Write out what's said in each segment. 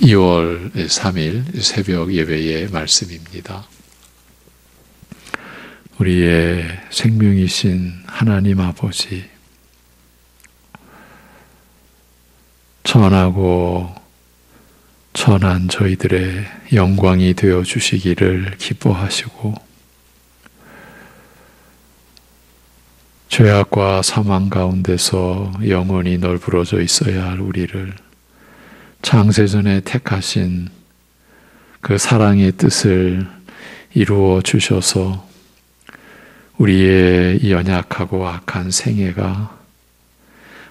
2월 3일 새벽 예배의 말씀입니다. 우리의 생명이신 하나님 아버지, 천하고 천한 저희들의 영광이 되어 주시기를 기뻐하시고, 죄악과 사망 가운데서 영원히 널브러져 있어야 할 우리를 창세전에 택하신 그 사랑의 뜻을 이루어 주셔서 우리의 연약하고 악한 생애가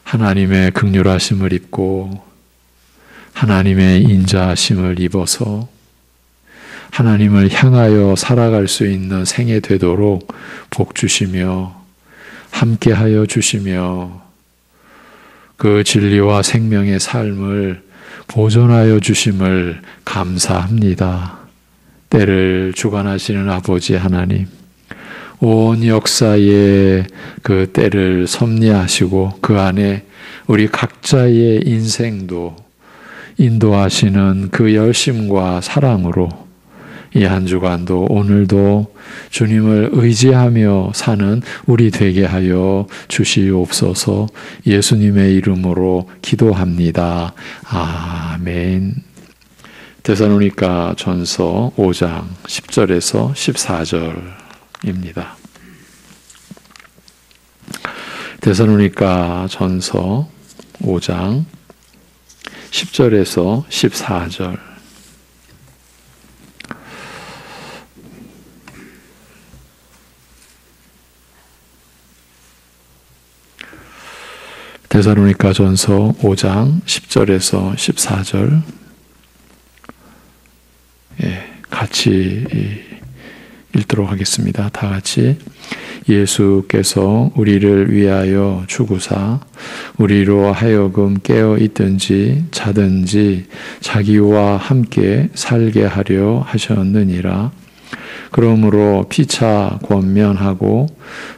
하나님의 긍휼하심을 입고 하나님의 인자하심을 입어서 하나님을 향하여 살아갈 수 있는 생애 되도록 복 주시며 함께하여 주시며 그 진리와 생명의 삶을 보존하여 주심을 감사합니다. 때를 주관하시는 아버지 하나님, 온 역사의 그 때를 섭리하시고 그 안에 우리 각자의 인생도 인도하시는 그 열심과 사랑으로 이 한 주간도 오늘도 주님을 의지하며 사는 우리 되게 하여 주시옵소서. 예수님의 이름으로 기도합니다. 아멘. 데살로니가 전서 5장 10절에서 14절입니다. 데살로니가 전서 5장 10절에서 14절. 데살로니가 전서 5장 10절에서 14절 같이 읽도록 하겠습니다. 다 같이. 예수께서 우리를 위하여 죽으사 우리로 하여금 깨어 있든지 자든지 자기와 함께 살게 하려 하셨느니라. 그러므로 피차 권면하고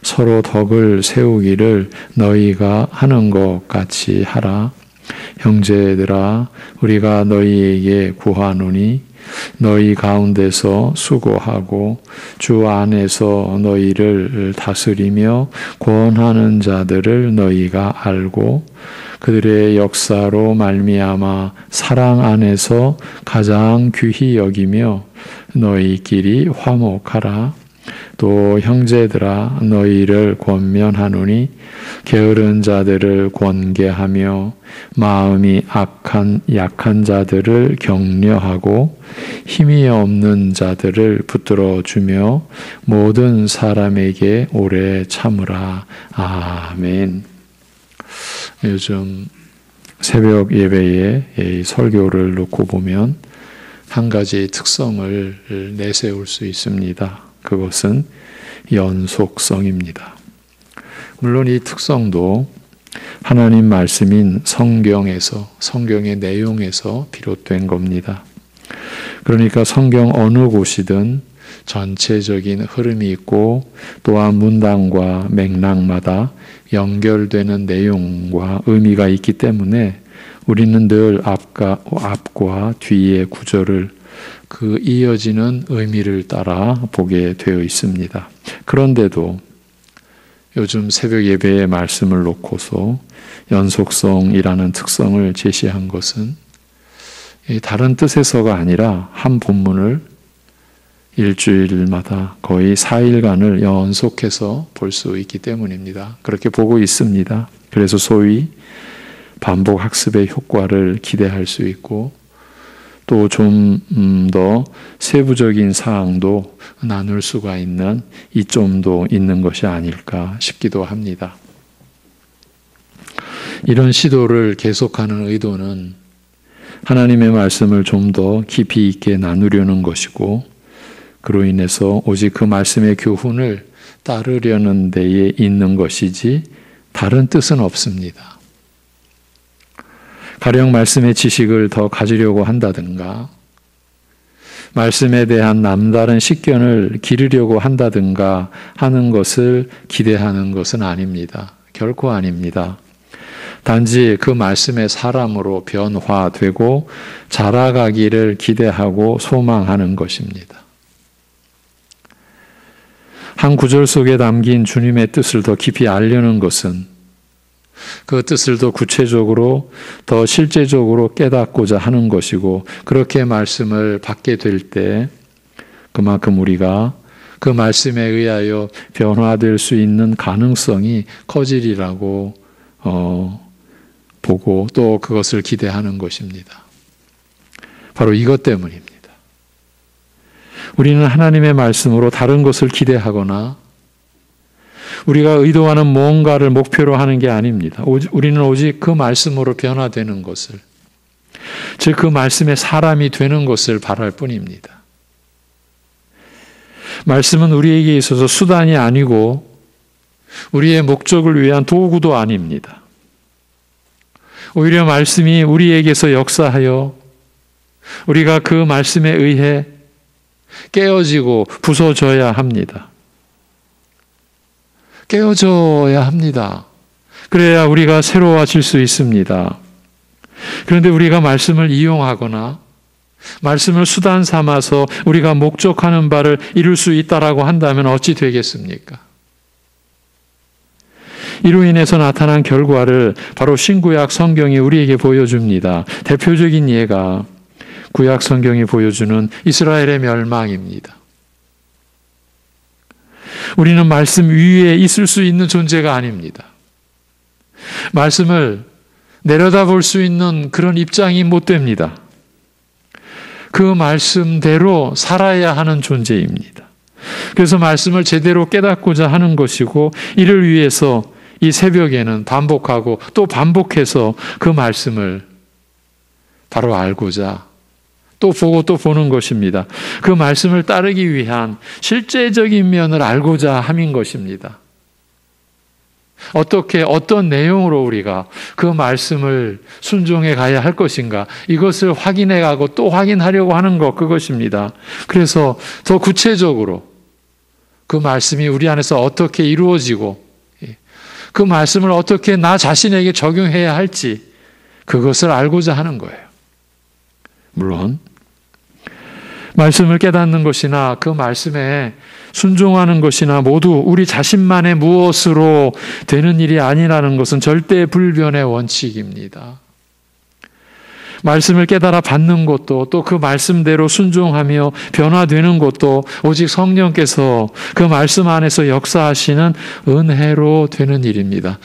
서로 덕을 세우기를 너희가 하는 것 같이 하라. 형제들아, 우리가 너희에게 구하노니 너희 가운데서 수고하고 주 안에서 너희를 다스리며 권하는 자들을 너희가 알고 그들의 역사로 말미암아 사랑 안에서 가장 귀히 여기며 너희끼리 화목하라. 또 형제들아, 너희를 권면하노니 게으른 자들을 권계하며 마음이 약한 자들을 격려하고 힘이 없는 자들을 붙들어 주며 모든 사람에게 오래 참으라. 아멘. 요즘 새벽 예배에 설교를 놓고 보면 한 가지 특성을 내세울 수 있습니다. 그것은 연속성입니다. 물론 이 특성도 하나님 말씀인 성경의 내용에서 비롯된 겁니다. 그러니까 성경 어느 곳이든 전체적인 흐름이 있고 또한 문단과 맥락마다 연결되는 내용과 의미가 있기 때문에 우리는 늘 앞과 뒤의 구절을 그 이어지는 의미를 따라 보게 되어 있습니다. 그런데도 요즘 새벽 예배의 말씀을 놓고서 연속성이라는 특성을 제시한 것은 다른 뜻에서가 아니라 한 본문을 일주일마다 거의 4일간을 연속해서 볼 수 있기 때문입니다. 그렇게 보고 있습니다. 그래서 소위 반복 학습의 효과를 기대할 수 있고 또 좀 더 세부적인 사항도 나눌 수가 있는 이점도 있는 것이 아닐까 싶기도 합니다. 이런 시도를 계속하는 의도는 하나님의 말씀을 좀 더 깊이 있게 나누려는 것이고 그로 인해서 오직 그 말씀의 교훈을 따르려는 데에 있는 것이지 다른 뜻은 없습니다. 가령 말씀의 지식을 더 가지려고 한다든가 말씀에 대한 남다른 식견을 기르려고 한다든가 하는 것을 기대하는 것은 아닙니다. 결코 아닙니다. 단지 그 말씀의 사람으로 변화되고 자라가기를 기대하고 소망하는 것입니다. 한 구절 속에 담긴 주님의 뜻을 더 깊이 알려는 것은 그 뜻을 더 구체적으로 더 실제적으로 깨닫고자 하는 것이고, 그렇게 말씀을 받게 될 때 그만큼 우리가 그 말씀에 의하여 변화될 수 있는 가능성이 커지리라고 보고 또 그것을 기대하는 것입니다. 바로 이것 때문입니다. 우리는 하나님의 말씀으로 다른 것을 기대하거나 우리가 의도하는 뭔가를 목표로 하는 게 아닙니다. 우리는 오직 그 말씀으로 변화되는 것을, 즉 그 말씀의 사람이 되는 것을 바랄 뿐입니다. 말씀은 우리에게 있어서 수단이 아니고 우리의 목적을 위한 도구도 아닙니다. 오히려 말씀이 우리에게서 역사하여 우리가 그 말씀에 의해 깨어지고 부서져야 합니다. 깨어져야 합니다. 그래야 우리가 새로워질 수 있습니다. 그런데 우리가 말씀을 이용하거나 말씀을 수단 삼아서 우리가 목적하는 바를 이룰 수 있다라고 한다면 어찌 되겠습니까? 이로 인해서 나타난 결과를 바로 신구약 성경이 우리에게 보여줍니다. 대표적인 예가 구약 성경이 보여주는 이스라엘의 멸망입니다. 우리는 말씀 위에 있을 수 있는 존재가 아닙니다. 말씀을 내려다볼 수 있는 그런 입장이 못 됩니다. 그 말씀대로 살아야 하는 존재입니다. 그래서 말씀을 제대로 깨닫고자 하는 것이고, 이를 위해서 이 새벽에는 반복하고 또 반복해서 그 말씀을 바로 알고자 또 보고 또 보는 것입니다. 그 말씀을 따르기 위한 실제적인 면을 알고자 함인 것입니다. 어떻게, 어떤 내용으로 우리가 그 말씀을 순종해 가야 할 것인가, 이것을 확인해 가고 또 확인하려고 하는 것, 그것입니다. 그래서 더 구체적으로 그 말씀이 우리 안에서 어떻게 이루어지고 그 말씀을 어떻게 나 자신에게 적용해야 할지 그것을 알고자 하는 거예요. 물론 말씀을 깨닫는 것이나 그 말씀에 순종하는 것이나 모두 우리 자신만의 무엇으로 되는 일이 아니라는 것은 절대 불변의 원칙입니다. 말씀을 깨달아 받는 것도 또 그 말씀대로 순종하며 변화되는 것도 오직 성령께서 그 말씀 안에서 역사하시는 은혜로 되는 일입니다.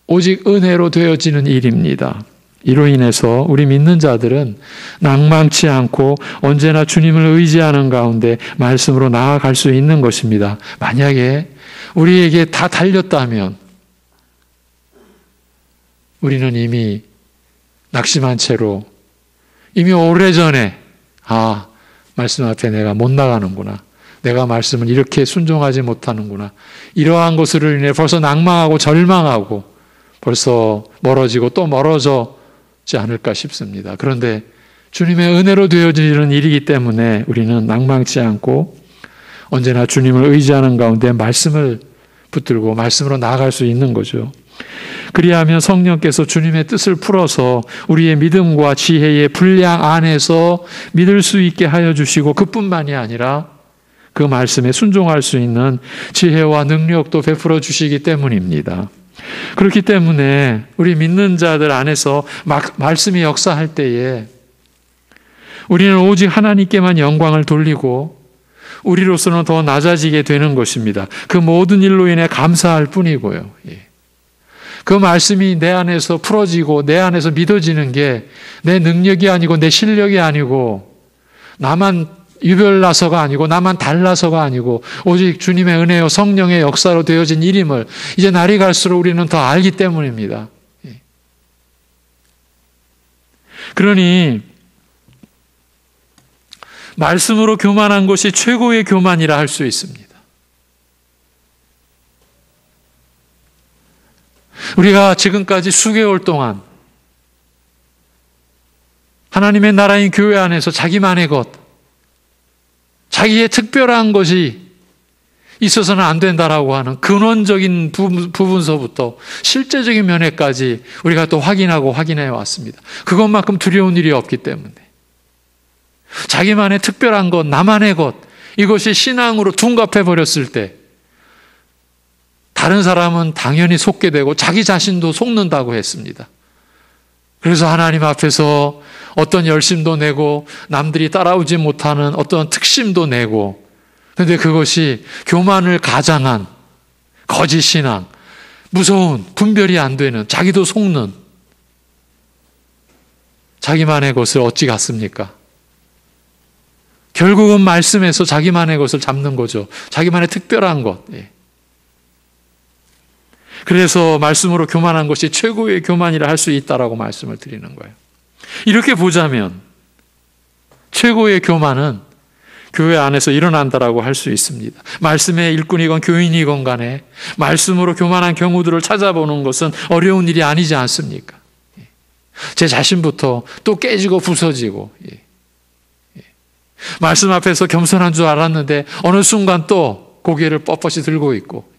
오직 은혜로 되어지는 일입니다. 이로 인해서 우리 믿는 자들은 낭망치 않고 언제나 주님을 의지하는 가운데 말씀으로 나아갈 수 있는 것입니다. 만약에 우리에게 다 달렸다면 우리는 이미 낙심한 채로 이미 오래전에 말씀 앞에 내가 못 나가는구나, 내가 말씀을 이렇게 순종하지 못하는구나, 이러한 것으로 인해 벌써 낭망하고 절망하고 벌써 멀어지고 또 멀어지지 않을까 싶습니다. 그런데 주님의 은혜로 되어지는 일이기 때문에 우리는 낭망치 않고 언제나 주님을 의지하는 가운데 말씀을 붙들고 말씀으로 나아갈 수 있는 거죠. 그리하면 성령께서 주님의 뜻을 풀어서 우리의 믿음과 지혜의 분량 안에서 믿을 수 있게 하여 주시고, 그뿐만이 아니라 그 말씀에 순종할 수 있는 지혜와 능력도 베풀어 주시기 때문입니다. 그렇기 때문에 우리 믿는 자들 안에서 말씀이 역사할 때에 우리는 오직 하나님께만 영광을 돌리고 우리로서는 더 낮아지게 되는 것입니다. 그 모든 일로 인해 감사할 뿐이고요. 그 말씀이 내 안에서 풀어지고 내 안에서 믿어지는 게 내 능력이 아니고 내 실력이 아니고 나만 유별나서가 아니고 나만 달라서가 아니고 오직 주님의 은혜요 성령의 역사로 되어진 일임을 이제 날이 갈수록 우리는 더 알기 때문입니다. 그러니 말씀으로 교만한 것이 최고의 교만이라 할 수 있습니다. 우리가 지금까지 수개월 동안 하나님의 나라인 교회 안에서 자기만의 것, 자기의 특별한 것이 있어서는 안 된다라고 하는 근원적인 부분서부터 실제적인 면에까지 우리가 또 확인해 왔습니다. 그것만큼 두려운 일이 없기 때문에. 자기만의 특별한 것, 나만의 것, 이것이 신앙으로 둔갑해 버렸을 때 다른 사람은 당연히 속게 되고 자기 자신도 속는다고 했습니다. 그래서 하나님 앞에서 어떤 열심도 내고 남들이 따라오지 못하는 어떤 특심도 내고, 그런데 그것이 교만을 가장한 거짓 신앙, 무서운, 분별이 안 되는, 자기도 속는 자기만의 것을 어찌 갖습니까? 결국은 말씀에서 자기만의 것을 잡는 거죠. 자기만의 특별한 것. 그래서 말씀으로 교만한 것이 최고의 교만이라 할 수 있다라고 말씀을 드리는 거예요. 이렇게 보자면 최고의 교만은 교회 안에서 일어난다라고 할 수 있습니다. 말씀의 일꾼이건 교인이건 간에 말씀으로 교만한 경우들을 찾아보는 것은 어려운 일이 아니지 않습니까? 제 자신부터 또 깨지고 부서지고, 말씀 앞에서 겸손한 줄 알았는데 어느 순간 또 고개를 뻣뻣이 들고 있고,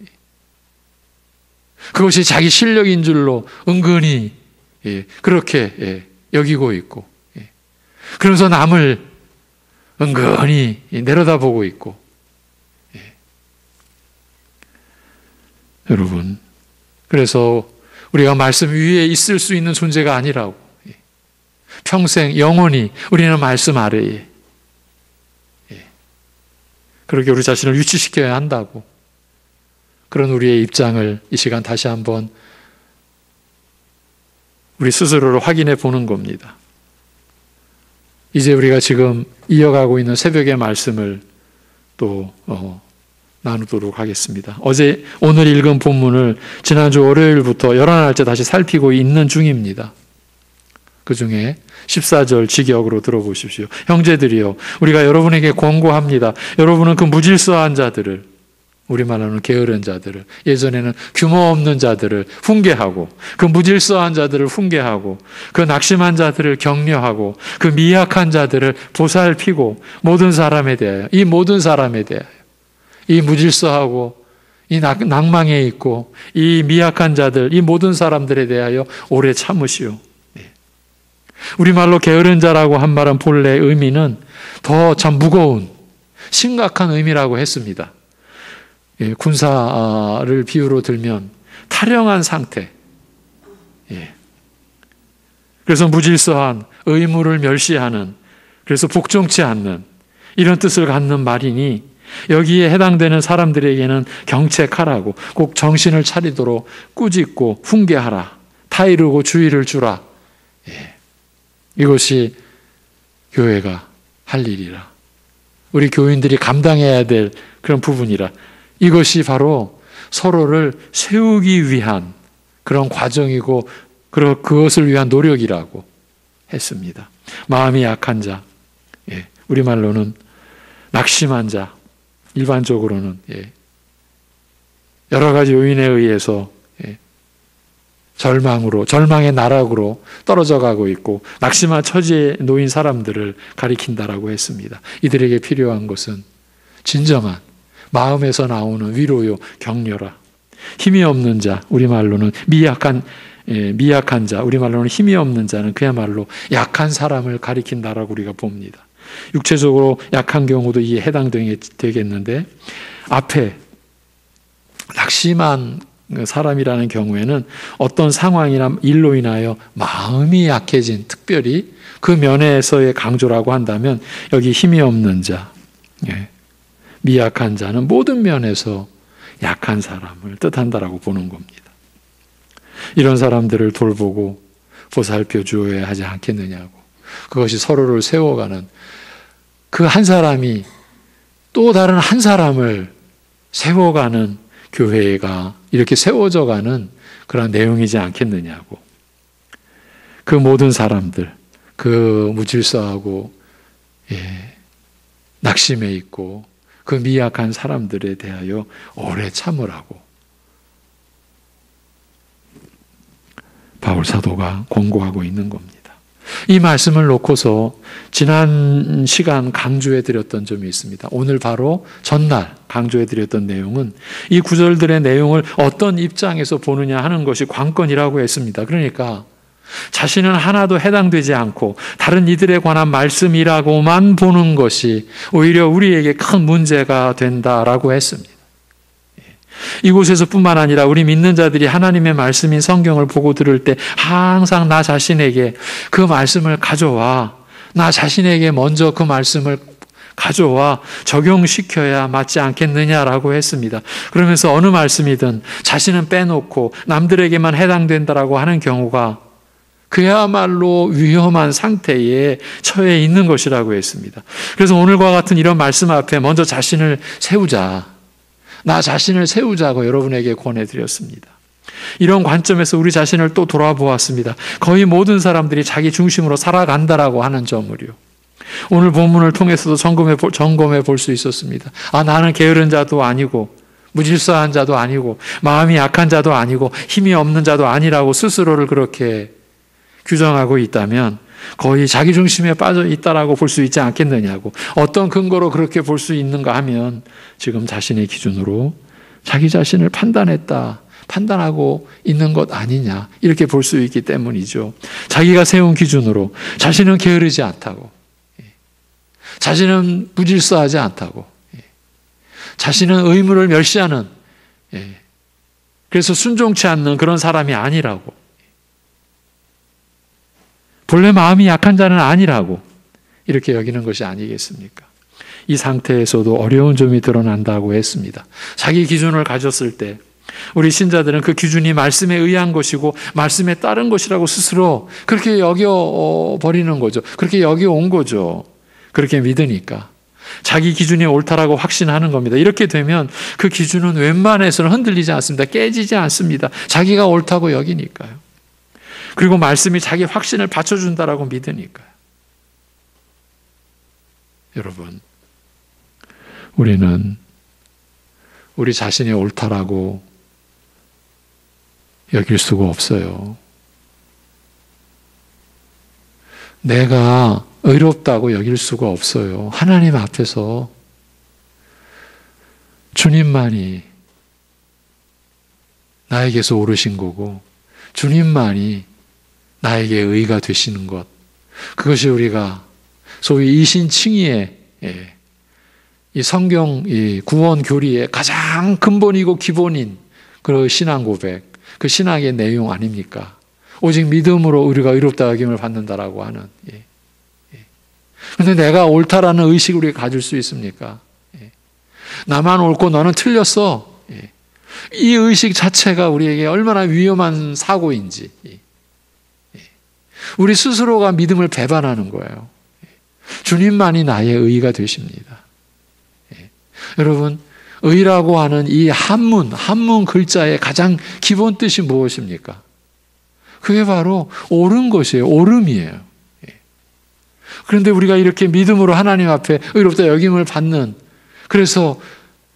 그것이 자기 실력인 줄로 은근히 그렇게 여기고 있고, 그러면서 남을 은근히 내려다보고 있고. 여러분, 그래서 우리가 말씀 위에 있을 수 있는 존재가 아니라고, 평생 영원히 우리는 말씀 아래에 그렇게 우리 자신을 유치시켜야 한다고, 그런 우리의 입장을 이 시간 다시 한번 우리 스스로를 확인해 보는 겁니다. 이제 우리가 지금 이어가고 있는 새벽의 말씀을 또 나누도록 하겠습니다. 오늘 읽은 본문을 지난주 월요일부터 11날째 다시 살피고 있는 중입니다. 그 중에 14절 직역으로 들어보십시오. 형제들이여, 우리가 여러분에게 권고합니다. 여러분은 그 무질서한 자들을, 우리말로는 게으른 자들을, 예전에는 규모 없는 자들을 훈계하고, 그 무질서한 자들을 훈계하고, 그 낙심한 자들을 격려하고, 그 미약한 자들을 보살피고, 모든 사람에 대하여, 이 모든 사람에 대하여, 이 무질서하고 이 낭망에 있고 이 미약한 자들, 이 모든 사람들에 대하여 오래 참으시오. 우리말로 게으른 자라고 한 말은 본래 의미는 더 참 무거운 심각한 의미라고 했습니다. 군사를 비유로 들면 탈영한 상태. 그래서 무질서한, 의무를 멸시하는, 그래서 복종치 않는 이런 뜻을 갖는 말이니, 여기에 해당되는 사람들에게는 경책하라고, 꼭 정신을 차리도록 꾸짖고 훈계하라, 타이르고 주의를 주라. 이것이 교회가 할 일이라, 우리 교인들이 감당해야 될 그런 부분이라, 이것이 바로 서로를 세우기 위한 그런 과정이고 그것을 위한 노력이라고 했습니다. 마음이 약한 자, 우리말로는 낙심한 자, 일반적으로는 여러 가지 요인에 의해서 절망의 나락으로 떨어져 가고 있고 낙심한 처지에 놓인 사람들을 가리킨다라고 했습니다. 이들에게 필요한 것은 진정한 마음에서 나오는 위로요, 격려라. 힘이 없는 자, 우리말로는 미약한 자, 우리말로는 힘이 없는 자는 그야말로 약한 사람을 가리킨다라고 우리가 봅니다. 육체적으로 약한 경우도 이에 해당되겠는데, 앞에 낙심한 사람이라는 경우에는 어떤 상황이나 일로 인하여 마음이 약해진, 특별히 그 면에서의 강조라고 한다면 여기 힘이 없는 자, 미약한 자는 모든 면에서 약한 사람을 뜻한다라고 보는 겁니다. 이런 사람들을 돌보고 보살펴 주어야 하지 않겠느냐고. 그것이 서로를 세워가는, 그 한 사람이 또 다른 한 사람을 세워가는 교회가 이렇게 세워져가는 그런 내용이지 않겠느냐고. 그 모든 사람들, 그 무질서하고 낙심해 있고 그 미약한 사람들에 대하여 오래 참으라고 바울 사도가 권고하고 있는 겁니다. 이 말씀을 놓고서 지난 시간 강조해 드렸던 점이 있습니다. 오늘 바로 전날 강조해 드렸던 내용은 이 구절들의 내용을 어떤 입장에서 보느냐 하는 것이 관건이라고 했습니다. 그러니까 자신은 하나도 해당되지 않고 다른 이들에 관한 말씀이라고만 보는 것이 오히려 우리에게 큰 문제가 된다라고 했습니다. 이곳에서 뿐만 아니라 우리 믿는 자들이 하나님의 말씀인 성경을 보고 들을 때 항상 나 자신에게 그 말씀을 가져와, 나 자신에게 먼저 그 말씀을 가져와 적용시켜야 맞지 않겠느냐라고 했습니다. 그러면서 어느 말씀이든 자신은 빼놓고 남들에게만 해당된다라고 하는 경우가 그야말로 위험한 상태에 처해 있는 것이라고 했습니다. 그래서 오늘과 같은 이런 말씀 앞에 먼저 자신을 세우자, 나 자신을 세우자고 여러분에게 권해드렸습니다. 이런 관점에서 우리 자신을 또 돌아보았습니다. 거의 모든 사람들이 자기 중심으로 살아간다라고 하는 점을요. 오늘 본문을 통해서도 점검해 볼 수 있었습니다. 나는 게으른 자도 아니고 무질서한 자도 아니고 마음이 약한 자도 아니고 힘이 없는 자도 아니라고 스스로를 그렇게 규정하고 있다면 거의 자기 중심에 빠져 있다라고 볼 수 있지 않겠느냐고, 어떤 근거로 그렇게 볼 수 있는가 하면 지금 자신의 기준으로 자기 자신을 판단하고 있는 것 아니냐, 이렇게 볼 수 있기 때문이죠. 자기가 세운 기준으로 자신은 게으르지 않다고, 자신은 무질서하지 않다고, 자신은 의무를 멸시하는, 그래서 순종치 않는 그런 사람이 아니라고, 본래 마음이 약한 자는 아니라고 이렇게 여기는 것이 아니겠습니까? 이 상태에서도 어려운 점이 드러난다고 했습니다. 자기 기준을 가졌을 때 우리 신자들은 그 기준이 말씀에 의한 것이고 말씀에 따른 것이라고 스스로 그렇게 여겨버리는 거죠. 그렇게 여겨온 거죠. 그렇게 믿으니까. 자기 기준이 옳다라고 확신하는 겁니다. 이렇게 되면 그 기준은 웬만해서는 흔들리지 않습니다. 깨지지 않습니다. 자기가 옳다고 여기니까요. 그리고 말씀이 자기 확신을 받쳐준다라고 믿으니까요. 여러분, 우리는 우리 자신이 옳다라고 여길 수가 없어요. 내가 의롭다고 여길 수가 없어요. 하나님 앞에서 주님만이 나에게서 오르신 거고 주님만이 나에게 의가 되시는 것, 그것이 우리가 소위 이신칭의의 이 성경 이 구원 교리의 가장 근본이고 기본인 그 신앙 고백, 그 신앙의 내용 아닙니까? 오직 믿음으로 우리가 의롭다 여김을 받는다라고 하는. 그런데 내가 옳다라는 의식을 우리가 가질 수 있습니까? 나만 옳고 너는 틀렸어. 이 의식 자체가 우리에게 얼마나 위험한 사고인지. 우리 스스로가 믿음을 배반하는 거예요. 주님만이 나의 의가 되십니다. 여러분, 의라고 하는 이 한문 글자의 가장 기본 뜻이 무엇입니까? 그게 바로 옳은 것이에요. 옳음이에요. 그런데 우리가 이렇게 믿음으로 하나님 앞에 의롭다 여김을 받는, 그래서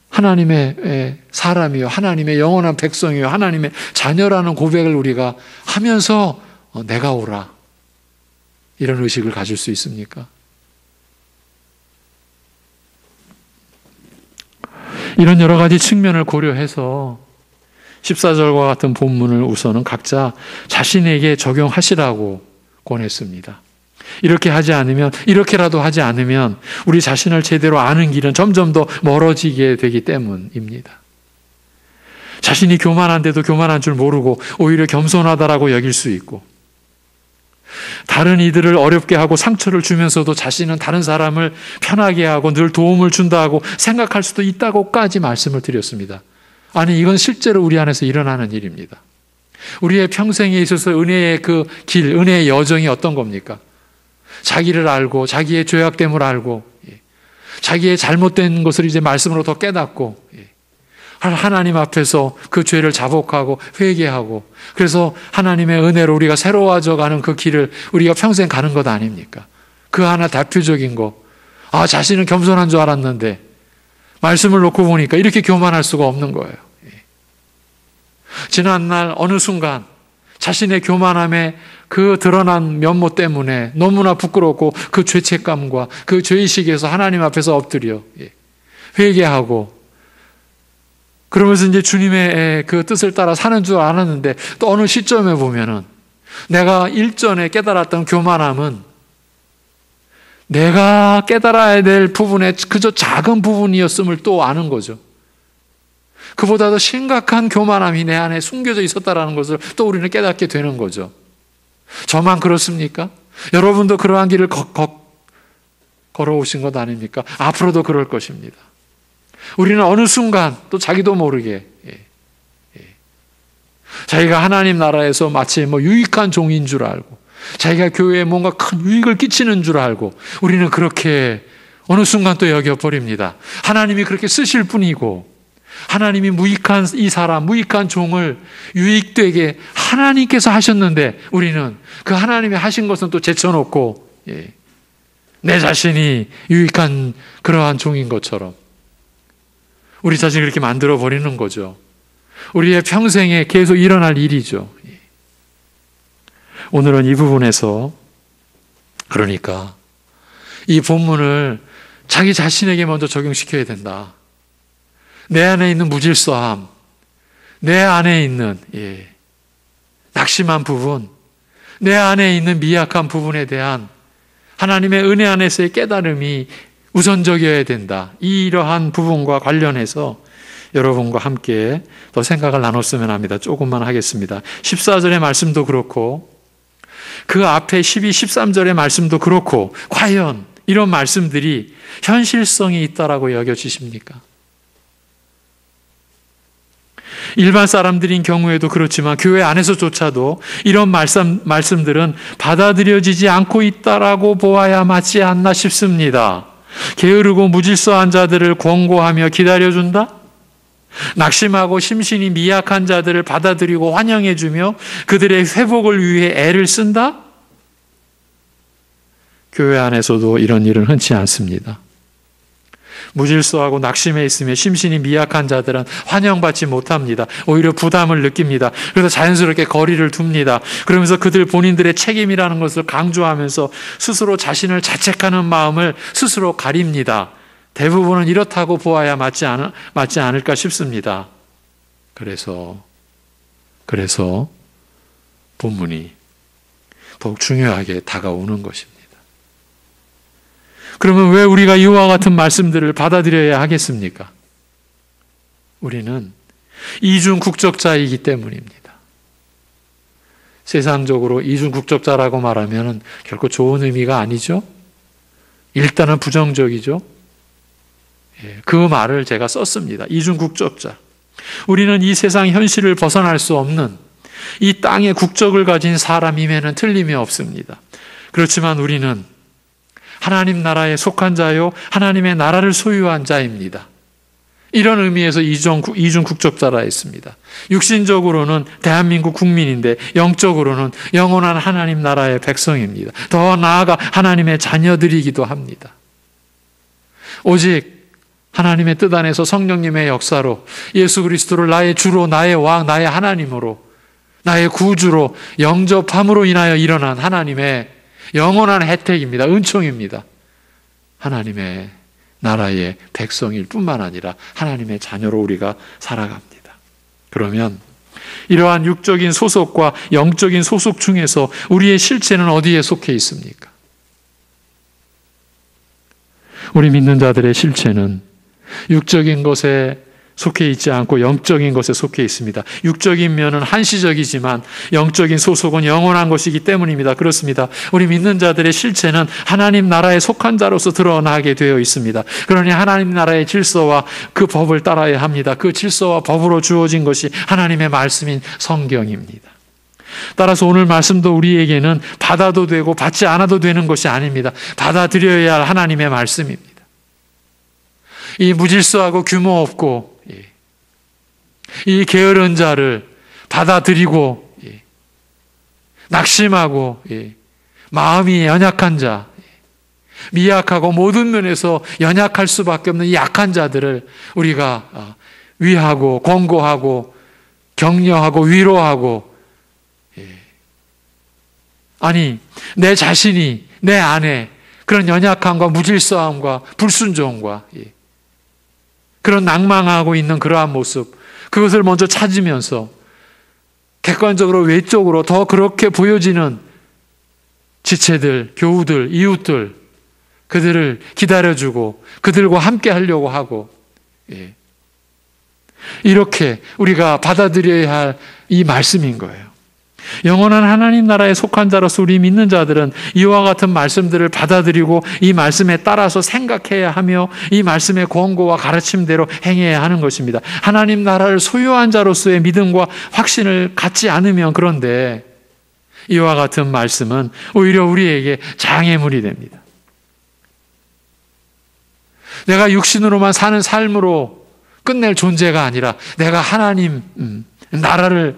하나님의 사람이요, 하나님의 영원한 백성이요, 하나님의 자녀라는 고백을 우리가 하면서 내가 옳아, 이런 의식을 가질 수 있습니까? 이런 여러 가지 측면을 고려해서 14절과 같은 본문을 우선은 각자 자신에게 적용하시라고 권했습니다. 이렇게라도 하지 않으면 우리 자신을 제대로 아는 길은 점점 더 멀어지게 되기 때문입니다. 자신이 교만한데도 교만한 줄 모르고 오히려 겸손하다라고 여길 수 있고, 다른 이들을 어렵게 하고 상처를 주면서도 자신은 다른 사람을 편하게 하고 늘 도움을 준다고 생각할 수도 있다고까지 말씀을 드렸습니다. 아니, 이건 실제로 우리 안에서 일어나는 일입니다. 우리의 평생에 있어서 은혜의 그 길, 은혜의 여정이 어떤 겁니까? 자기를 알고 자기의 죄악됨을 알고 자기의 잘못된 것을 이제 말씀으로 더 깨닫고 하나님 앞에서 그 죄를 자복하고 회개하고, 그래서 하나님의 은혜로 우리가 새로워져 가는 그 길을 우리가 평생 가는 것 아닙니까? 그 하나 대표적인 거. 자신은 겸손한 줄 알았는데 말씀을 놓고 보니까 이렇게 교만할 수가 없는 거예요. 지난날 어느 순간 자신의 교만함에 그 드러난 면모 때문에 너무나 부끄럽고 그 죄책감과 그 죄의식에서 하나님 앞에서 엎드려 회개하고 그러면서 이제 주님의 그 뜻을 따라 사는 줄 알았는데 또 어느 시점에 보면은 내가 일전에 깨달았던 교만함은 내가 깨달아야 될 부분의 그저 작은 부분이었음을 또 아는 거죠. 그보다 더 심각한 교만함이 내 안에 숨겨져 있었다는 것을 또 우리는 깨닫게 되는 거죠. 저만 그렇습니까? 여러분도 그러한 길을 걸어오신 것 아닙니까? 앞으로도 그럴 것입니다. 우리는 어느 순간 또 자기도 모르게 자기가 하나님 나라에서 마치 유익한 종인 줄 알고 자기가 교회에 뭔가 큰 유익을 끼치는 줄 알고 우리는 그렇게 어느 순간 또 여겨버립니다. 하나님이 그렇게 쓰실 뿐이고 하나님이 무익한 이 사람, 무익한 종을 유익되게 하나님께서 하셨는데 우리는 그 하나님이 하신 것은 또 제쳐놓고 내 자신이 유익한 그러한 종인 것처럼 우리 자신을 그렇게 만들어버리는 거죠. 우리의 평생에 계속 일어날 일이죠. 오늘은 이 부분에서 그러니까 이 본문을 자기 자신에게 먼저 적용시켜야 된다. 내 안에 있는 무질서함, 내 안에 있는 낙심한 부분, 내 안에 있는 미약한 부분에 대한 하나님의 은혜 안에서의 깨달음이 우선적이어야 된다. 이러한 부분과 관련해서 여러분과 함께 더 생각을 나눴으면 합니다. 조금만 하겠습니다. 14절의 말씀도 그렇고 그 앞에 12, 13절의 말씀도 그렇고 과연 이런 말씀들이 현실성이 있다라고 여겨지십니까? 일반 사람들인 경우에도 그렇지만 교회 안에서조차도 이런 말씀들은 받아들여지지 않고 있다라고 보아야 맞지 않나 싶습니다. 게으르고 무질서한 자들을 권고하며 기다려준다? 낙심하고 심신이 미약한 자들을 받아들이고 환영해주며 그들의 회복을 위해 애를 쓴다? 교회 안에서도 이런 일은 흔치 않습니다. 무질서하고 낙심해 있으며 심신이 미약한 자들은 환영받지 못합니다. 오히려 부담을 느낍니다. 그래서 자연스럽게 거리를 둡니다. 그러면서 그들 본인들의 책임이라는 것을 강조하면서 스스로 자신을 자책하는 마음을 스스로 가립니다. 대부분은 이렇다고 보아야 맞지 않을까 싶습니다. 그래서 본문이 더욱 중요하게 다가오는 것입니다. 그러면 왜 우리가 이와 같은 말씀들을 받아들여야 하겠습니까? 우리는 이중 국적자이기 때문입니다. 세상적으로 이중 국적자라고 말하면 결코 좋은 의미가 아니죠. 일단은 부정적이죠. 그 말을 제가 썼습니다. 이중 국적자. 우리는 이 세상 현실을 벗어날 수 없는 이 땅의 국적을 가진 사람임에는 틀림이 없습니다. 그렇지만 우리는 하나님 나라에 속한 자요 하나님의 나라를 소유한 자입니다. 이런 의미에서 이중 국적자라 했습니다. 육신적으로는 대한민국 국민인데 영적으로는 영원한 하나님 나라의 백성입니다. 더 나아가 하나님의 자녀들이기도 합니다. 오직 하나님의 뜻 안에서 성령님의 역사로 예수 그리스도를 나의 주로 나의 왕 나의 하나님으로 나의 구주로 영접함으로 인하여 일어난 하나님의 영원한 혜택입니다. 은총입니다. 하나님의 나라의 백성일 뿐만 아니라 하나님의 자녀로 우리가 살아갑니다. 그러면 이러한 육적인 소속과 영적인 소속 중에서 우리의 실체는 어디에 속해 있습니까? 우리 믿는 자들의 실체는 육적인 것에 속해 있지 않고 영적인 것에 속해 있습니다. 육적인 면은 한시적이지만 영적인 소속은 영원한 것이기 때문입니다. 그렇습니다. 우리 믿는 자들의 실체는 하나님 나라에 속한 자로서 드러나게 되어 있습니다. 그러니 하나님 나라의 질서와 그 법을 따라야 합니다. 그 질서와 법으로 주어진 것이 하나님의 말씀인 성경입니다. 따라서 오늘 말씀도 우리에게는 받아도 되고 받지 않아도 되는 것이 아닙니다. 받아들여야 할 하나님의 말씀입니다. 이 무질서하고 규모 없고 이 게으른 자를 받아들이고 낙심하고 마음이 연약한 자, 미약하고 모든 면에서 연약할 수밖에 없는 이 약한 자들을 우리가 위하고 권고하고 격려하고 위로하고 아니, 내 자신이 내 안에 그런 연약함과 무질서함과 불순종과 그런 낭망하고 있는 그러한 모습, 그것을 먼저 찾으면서 객관적으로 외적으로 더 그렇게 보여지는 지체들, 교우들, 이웃들, 그들을 기다려주고 그들과 함께 하려고 하고, 이렇게 우리가 받아들여야 할 이 말씀인 거예요. 영원한 하나님 나라에 속한 자로서 우리 믿는 자들은 이와 같은 말씀들을 받아들이고 이 말씀에 따라서 생각해야 하며 이 말씀의 권고와 가르침대로 행해야 하는 것입니다. 하나님 나라를 소유한 자로서의 믿음과 확신을 갖지 않으면, 그런데 이와 같은 말씀은 오히려 우리에게 장애물이 됩니다. 내가 육신으로만 사는 삶으로 끝낼 존재가 아니라 내가 하나님 나라를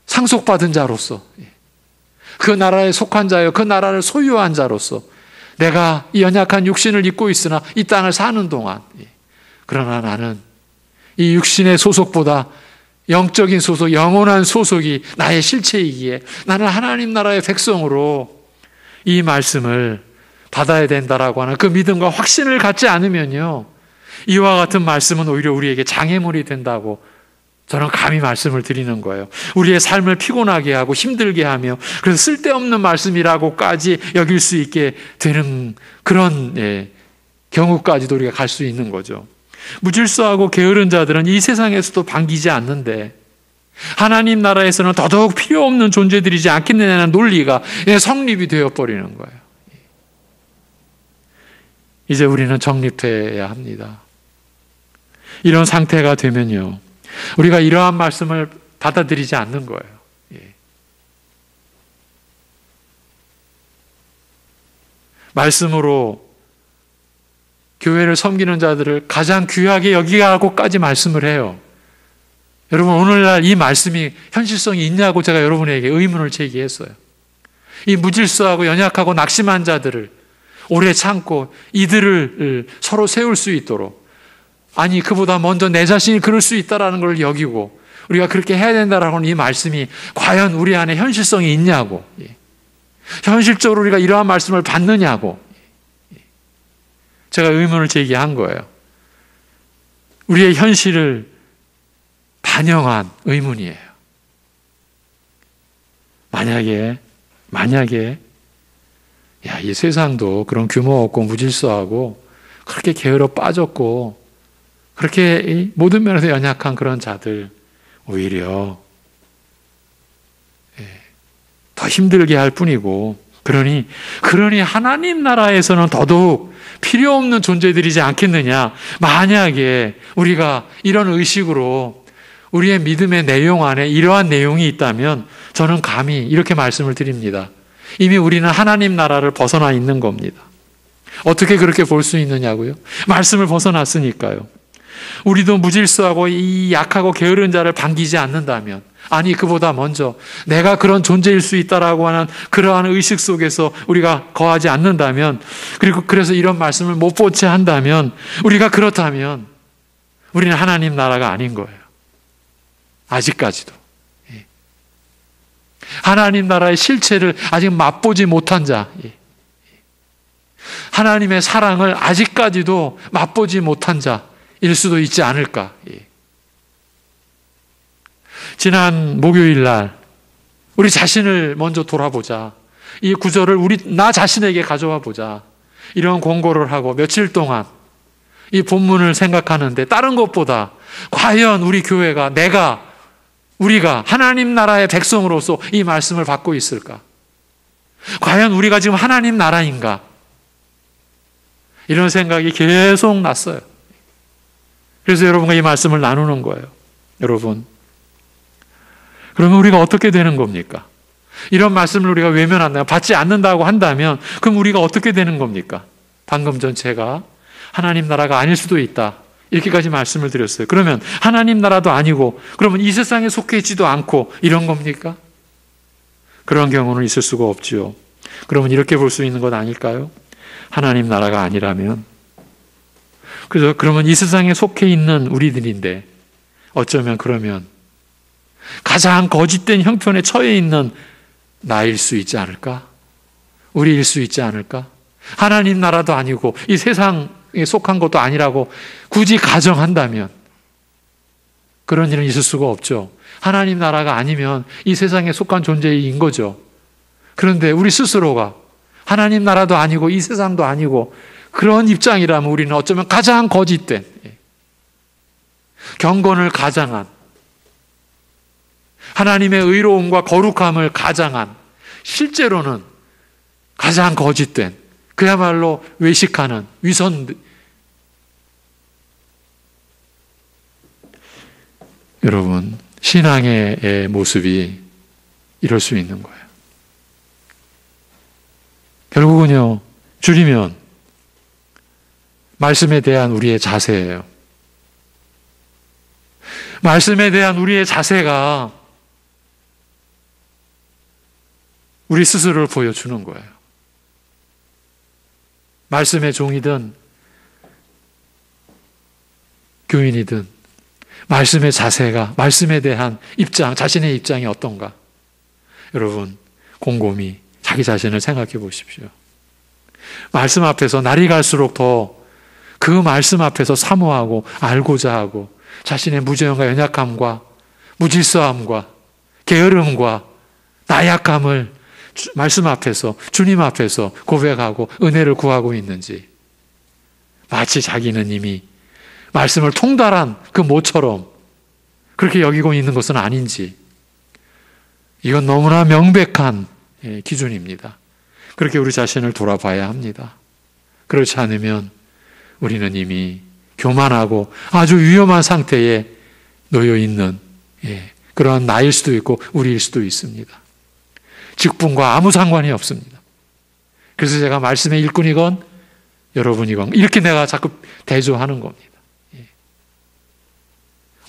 상속받은 자로서, 그 나라에 속한 자여 그 나라를 소유한 자로서 내가 이 연약한 육신을 입고 있으나 이 땅을 사는 동안, 그러나 나는 이 육신의 소속보다 영적인 소속, 영원한 소속이 나의 실체이기에 나는 하나님 나라의 백성으로 이 말씀을 받아야 된다라고 하는 그 믿음과 확신을 갖지 않으면요, 이와 같은 말씀은 오히려 우리에게 장애물이 된다고 저는 감히 말씀을 드리는 거예요. 우리의 삶을 피곤하게 하고 힘들게 하며, 그래서 쓸데없는 말씀이라고까지 여길 수 있게 되는 그런 경우까지도 우리가 갈 수 있는 거죠. 무질서하고 게으른 자들은 이 세상에서도 반기지 않는데 하나님 나라에서는 더더욱 필요 없는 존재들이지 않겠느냐는 논리가 성립이 되어버리는 거예요. 이제 우리는 정립해야 합니다. 이런 상태가 되면요, 우리가 이러한 말씀을 받아들이지 않는 거예요. 말씀으로 교회를 섬기는 자들을 가장 귀하게 여기라고까지 말씀을 해요. 여러분, 오늘날 이 말씀이 현실성이 있냐고 제가 여러분에게 의문을 제기했어요. 이 무질서하고 연약하고 낙심한 자들을 오래 참고 이들을 서로 세울 수 있도록, 아니 그보다 먼저 내 자신이 그럴 수 있다라는 걸 여기고 우리가 그렇게 해야 된다라고 하는 이 말씀이 과연 우리 안에 현실성이 있냐고, 현실적으로 우리가 이러한 말씀을 받느냐고 제가 의문을 제기한 거예요. 우리의 현실을 반영한 의문이에요. 만약에 이 세상도 그런 규모 없고 무질서하고 그렇게 게으러 빠졌고 그렇게 모든 면에서 연약한 그런 자들 오히려 더 힘들게 할 뿐이고, 그러니 하나님 나라에서는 더더욱 필요 없는 존재들이지 않겠느냐. 만약에 우리가 이런 의식으로 우리의 믿음의 내용 안에 이러한 내용이 있다면 저는 감히 이렇게 말씀을 드립니다. 이미 우리는 하나님 나라를 벗어나 있는 겁니다. 어떻게 그렇게 볼 수 있느냐고요? 말씀을 벗어났으니까요. 우리도 무질서하고 이 약하고 게으른 자를 반기지 않는다면, 아니 그보다 먼저 내가 그런 존재일 수 있다라고 하는 그러한 의식 속에서 우리가 거하지 않는다면, 그리고 그래서 이런 말씀을 못 보채 한다면, 우리가 그렇다면 우리는 하나님 나라가 아닌 거예요. 아직까지도 하나님 나라의 실체를 아직 맛보지 못한 자, 하나님의 사랑을 아직까지도 맛보지 못한 자일 수도 있지 않을까. 지난 목요일 날 우리 자신을 먼저 돌아보자. 이 구절을 나 자신에게 가져와 보자. 이런 권고를 하고 며칠 동안 이 본문을 생각하는데, 다른 것보다 과연 우리 교회가, 우리가 하나님 나라의 백성으로서 이 말씀을 받고 있을까? 과연 우리가 지금 하나님 나라인가? 이런 생각이 계속 났어요. 그래서 여러분과 이 말씀을 나누는 거예요. 여러분, 그러면 우리가 어떻게 되는 겁니까? 이런 말씀을 우리가 외면한다면, 받지 않는다고 한다면, 그럼 우리가 어떻게 되는 겁니까? 방금 전 제가 하나님 나라가 아닐 수도 있다, 이렇게까지 말씀을 드렸어요. 그러면 하나님 나라도 아니고, 그러면 이 세상에 속해 있지도 않고 이런 겁니까? 그런 경우는 있을 수가 없지요. 그러면 이렇게 볼 수 있는 것 아닐까요? 하나님 나라가 아니라면, 그러면 이 세상에 속해 있는 우리들인데, 어쩌면 그러면 가장 거짓된 형편에 처해 있는 나일 수 있지 않을까? 우리일 수 있지 않을까? 하나님 나라도 아니고 이 세상에 속한 것도 아니라고 굳이 가정한다면 그런 일은 있을 수가 없죠. 하나님 나라가 아니면 이 세상에 속한 존재인 거죠. 그런데 우리 스스로가 하나님 나라도 아니고 이 세상도 아니고 그런 입장이라면 우리는 어쩌면 가장 거짓된, 경건을 가장한, 하나님의 의로움과 거룩함을 가장한, 실제로는 가장 거짓된, 그야말로 외식하는 위선. 여러분, 신앙의 모습이 이럴 수 있는 거예요. 결국은요, 줄이면 말씀에 대한 우리의 자세예요. 말씀에 대한 우리의 자세가 우리 스스로를 보여주는 거예요. 말씀의 종이든 교인이든 말씀의 자세가, 말씀에 대한 입장, 자신의 입장이 어떤가? 여러분, 곰곰이 자기 자신을 생각해 보십시오. 말씀 앞에서 날이 갈수록 더 그 말씀 앞에서 사모하고 알고자 하고 자신의 무죄함과 연약함과 무질서함과 게으름과 나약함을 말씀 앞에서, 주님 앞에서 고백하고 은혜를 구하고 있는지, 마치 자기는 이미 말씀을 통달한 그 모처럼 그렇게 여기고 있는 것은 아닌지, 이건 너무나 명백한 기준입니다. 그렇게 우리 자신을 돌아봐야 합니다. 그렇지 않으면 우리는 이미 교만하고 아주 위험한 상태에 놓여 있는 그런 나일 수도 있고 우리일 수도 있습니다. 직분과 아무 상관이 없습니다. 그래서 제가 말씀의 일꾼이건 여러분이건 이렇게 내가 자꾸 대조하는 겁니다.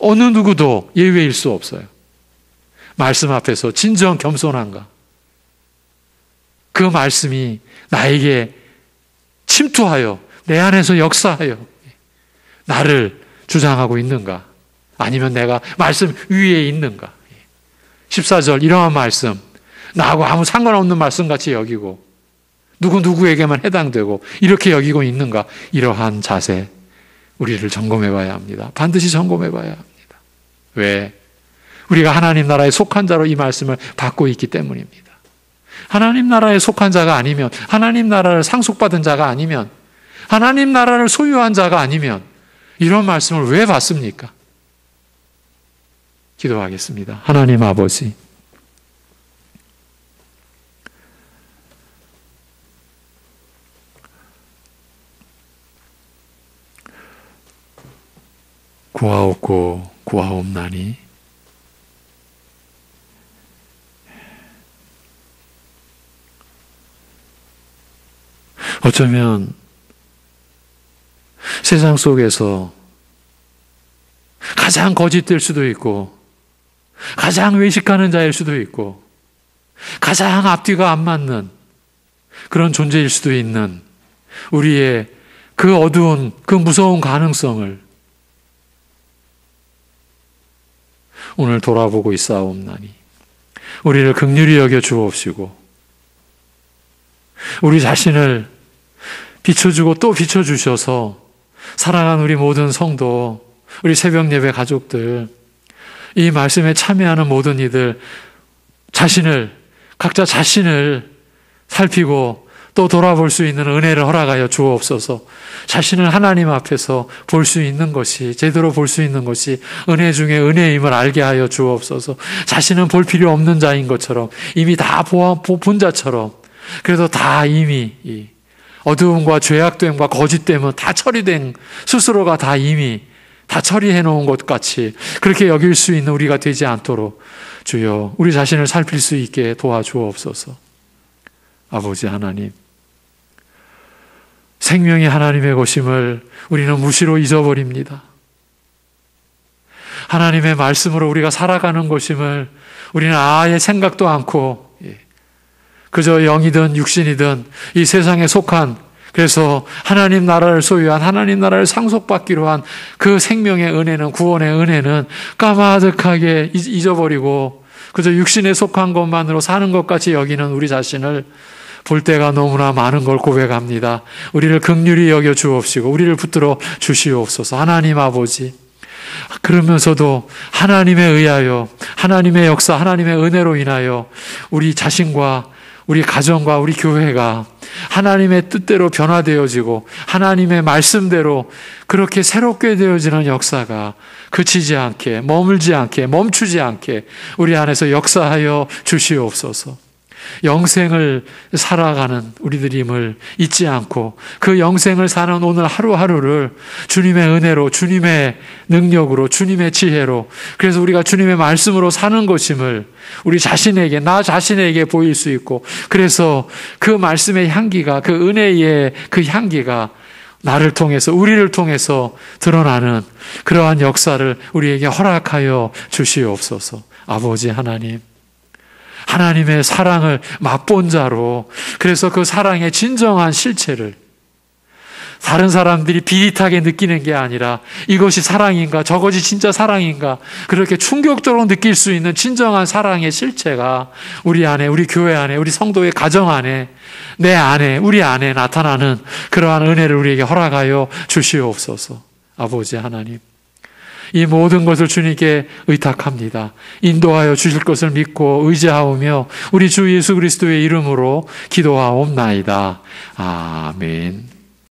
어느 누구도 예외일 수 없어요. 말씀 앞에서 진정 겸손한가? 그 말씀이 나에게 침투하여 내 안에서 역사하여 나를 주장하고 있는가? 아니면 내가 말씀 위에 있는가? 14절 이러한 말씀, 나하고 아무 상관없는 말씀같이 여기고 누구에게만 해당되고 이렇게 여기고 있는가? 이러한 자세, 우리를 점검해 봐야 합니다. 반드시 점검해 봐야 합니다. 왜? 우리가 하나님 나라에 속한 자로 이 말씀을 받고 있기 때문입니다. 하나님 나라에 속한 자가 아니면, 하나님 나라를 상속받은 자가 아니면, 하나님 나라를 소유한 자가 아니면 이런 말씀을 왜 받습니까? 기도하겠습니다. 하나님 아버지, 구하옵고 구하옵나니 어쩌면 세상 속에서 가장 거짓될 수도 있고 가장 외식하는 자일 수도 있고 가장 앞뒤가 안 맞는 그런 존재일 수도 있는 우리의 그 어두운, 그 무서운 가능성을 오늘 돌아보고 있사옵나니 우리를 긍휼히 여겨 주옵시고 우리 자신을 비춰주고 또 비춰주셔서 사랑하는 우리 모든 성도, 우리 새벽 예배 가족들, 이 말씀에 참여하는 모든 이들 각자 자신을 살피고 또 돌아볼 수 있는 은혜를 허락하여 주옵소서. 자신을 하나님 앞에서 볼 수 있는 것이, 제대로 볼 수 있는 것이 은혜 중에 은혜임을 알게 하여 주옵소서. 자신은 볼 필요 없는 자인 것처럼, 이미 다 본 자처럼, 그래도 다 이미 이 어두움과 죄악됨과 거짓됨은 다 처리된, 스스로가 다 이미 다 처리해 놓은 것 같이 그렇게 여길 수 있는 우리가 되지 않도록 주여 우리 자신을 살필 수 있게 도와주옵소서. 아버지 하나님, 생명이 하나님의 것임을 우리는 무시로 잊어버립니다. 하나님의 말씀으로 우리가 살아가는 것임을 우리는 아예 생각도 않고 그저 영이든 육신이든 이 세상에 속한, 그래서 하나님 나라를 소유한, 하나님 나라를 상속받기로 한 그 생명의 은혜는, 구원의 은혜는 까마득하게 잊어버리고 그저 육신에 속한 것만으로 사는 것 같이 여기는 우리 자신을 볼 때가 너무나 많은 걸 고백합니다. 우리를 긍휼히 여겨 주옵시고 우리를 붙들어 주시옵소서. 하나님 아버지, 그러면서도 하나님에 의하여, 하나님의 역사, 하나님의 은혜로 인하여 우리 자신과 우리 가정과 우리 교회가 하나님의 뜻대로 변화되어지고 하나님의 말씀대로 그렇게 새롭게 되어지는 역사가 그치지 않게, 머물지 않게, 멈추지 않게 우리 안에서 역사하여 주시옵소서. 영생을 살아가는 우리들임을 잊지 않고 그 영생을 사는 오늘 하루하루를 주님의 은혜로, 주님의 능력으로, 주님의 지혜로, 그래서 우리가 주님의 말씀으로 사는 것임을 우리 자신에게, 나 자신에게 보일 수 있고, 그래서 그 말씀의 향기가, 그 은혜의 그 향기가 나를 통해서, 우리를 통해서 드러나는 그러한 역사를 우리에게 허락하여 주시옵소서. 아버지 하나님, 하나님의 사랑을 맛본 자로, 그래서 그 사랑의 진정한 실체를 다른 사람들이 비릿하게 느끼는 게 아니라 이것이 사랑인가, 저것이 진짜 사랑인가, 그렇게 충격적으로 느낄 수 있는 진정한 사랑의 실체가 우리 안에, 우리 교회 안에, 우리 성도의 가정 안에, 내 안에, 우리 안에 나타나는 그러한 은혜를 우리에게 허락하여 주시옵소서. 아버지 하나님, 이 모든 것을 주님께 의탁합니다. 인도하여 주실 것을 믿고 의지하오며 우리 주 예수 그리스도의 이름으로 기도하옵나이다. 아멘.